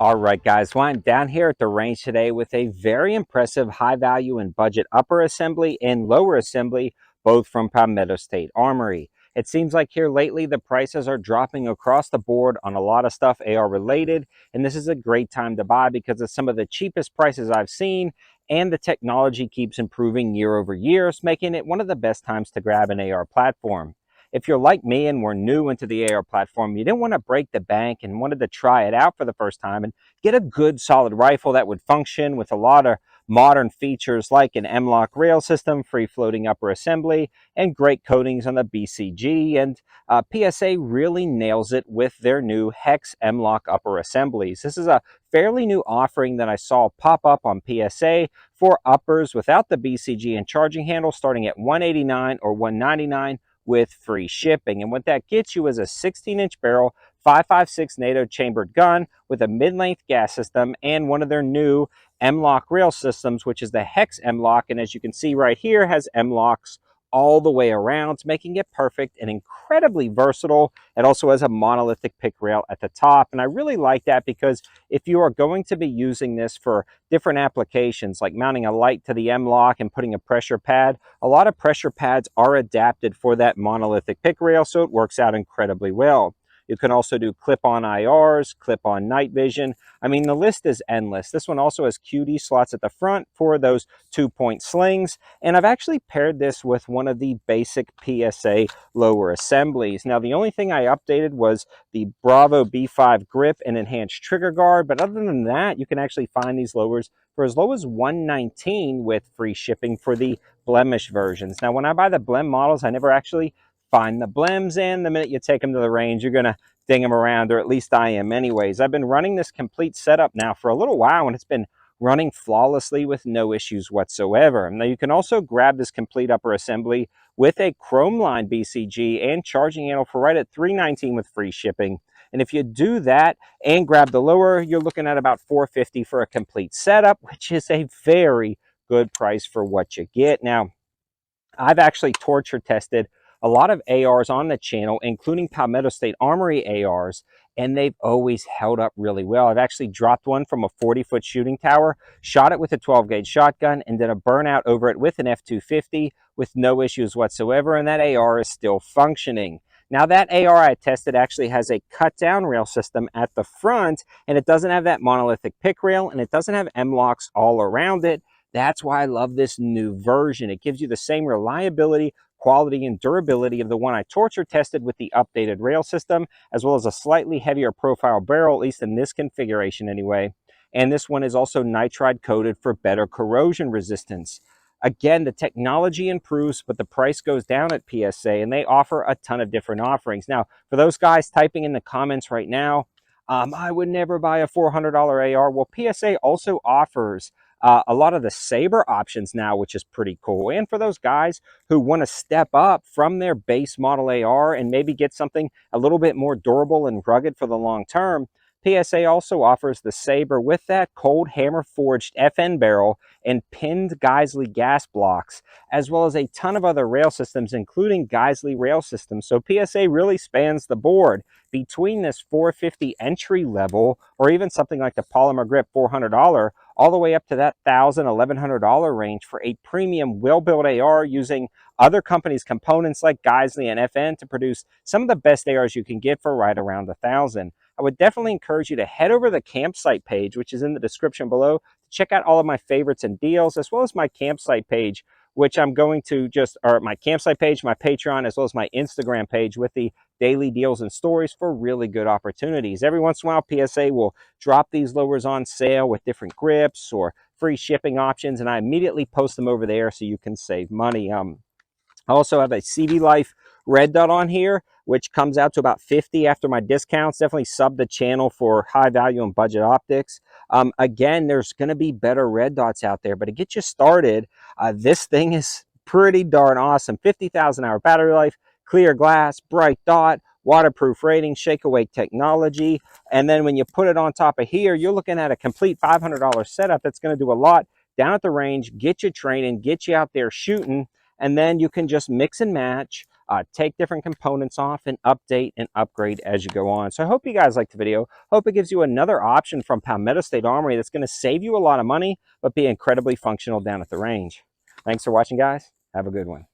All right, guys. Well, I'm down here at the range today with a very impressive high value and budget upper assembly and lower assembly, both from Palmetto State Armory. It seems like here lately the prices are dropping across the board on a lot of stuff AR related, and this is a great time to buy because it's some of the cheapest prices I've seen, and the technology keeps improving year over year, making it one of the best times to grab an AR platform. If you're like me and were new into the AR platform, you didn't want to break the bank and wanted to try it out for the first time and get a good solid rifle that would function with a lot of modern features like an M-LOK rail system, free floating upper assembly, and great coatings on the BCG. And PSA really nails it with their new HEX M-LOK upper assemblies. This is a fairly new offering that I saw pop up on PSA for uppers without the BCG and charging handle, starting at $189 or $199 with free shipping. And what that gets you is a 16-inch barrel 5.56 NATO chambered gun with a mid-length gas system and one of their new M-LOK rail systems, which is the HEX M-LOK. And as you can see right here, has M-LOKs all the way around, making it perfect and incredibly versatile. It also has a monolithic pick rail at the top. And I really like that because if you are going to be using this for different applications, like mounting a light to the M-LOK and putting a pressure pad, a lot of pressure pads are adapted for that monolithic pick rail, so it works out incredibly well. You can also do clip-on IRs, clip-on night vision. I mean, the list is endless. This one also has QD slots at the front for those 2-point slings. And I've actually paired this with one of the basic PSA lower assemblies. Now, the only thing I updated was the Bravo B5 grip and enhanced trigger guard. But other than that, you can actually find these lowers for as low as $119 with free shipping for the blemish versions. Now, when I buy the blem models, I never actually find the blems in. The minute you take them to the range, you're going to ding them around, or at least I am anyways. I've been running this complete setup now for a little while, and it's been running flawlessly with no issues whatsoever. Now, you can also grab this complete upper assembly with a chrome line BCG and charging handle for right at $319 with free shipping. And if you do that and grab the lower, you're looking at about $450 for a complete setup, which is a very good price for what you get. Now, I've actually torture tested a lot of ARs on the channel, including Palmetto State Armory ARs, and they've always held up really well. I've actually dropped one from a 40-foot shooting tower, shot it with a 12-gauge shotgun, and did a burnout over it with an F250 with no issues whatsoever, and that AR is still functioning. Now, that AR I tested actually has a cut-down rail system at the front, and it doesn't have that monolithic pick rail, and it doesn't have M-LOKs all around it. That's why I love this new version. It gives you the same reliability, quality, and durability of the one I torture tested with the updated rail system, as well as a slightly heavier profile barrel, at least in this configuration anyway. And this one is also nitride coated for better corrosion resistance. Again, the technology improves, but the price goes down at PSA, and they offer a ton of different offerings. Now, for those guys typing in the comments right now, I would never buy a $400 AR. Well, PSA also offers a lot of the Saber options now, which is pretty cool. And for those guys who want to step up from their base model AR and maybe get something a little bit more durable and rugged for the long term, PSA also offers the Saber with that cold hammer forged FN barrel and pinned Geisley gas blocks, as well as a ton of other rail systems, including Geisley rail systems. So PSA really spans the board between this $450 entry level, or even something like the Polymer Grip $400, all the way up to that $1,000, $1,100 range for a premium well-built AR using other companies' components like Geisley and FN to produce some of the best ARs you can get for right around $1,000. I would definitely encourage you to head over to the campsite page, which is in the description below, to check out all of my favorites and deals, as well as my campsite page, which I'm going to or my campsite page, my Patreon, as well as my Instagram page with the daily deals and stories for really good opportunities. Every once in a while, PSA will drop these lowers on sale with different grips or free shipping options, and I immediately post them over there so you can save money. I also have a CB Life red dot on here, which comes out to about $50 after my discounts. Definitely sub the channel for high value and budget optics. Again, there's going to be better red dots out there, but to get you started, this thing is pretty darn awesome. 50,000 hour battery life, clear glass, bright dot, waterproof rating, shake awake technology. And then when you put it on top of here, you're looking at a complete $500 setup that's going to do a lot down at the range, get you training, get you out there shooting, and then you can just mix and match take different components off and update and upgrade as you go on. So I hope you guys liked the video. Hope it gives you another option from Palmetto State Armory that's going to save you a lot of money, but be incredibly functional down at the range. Thanks for watching, guys. Have a good one.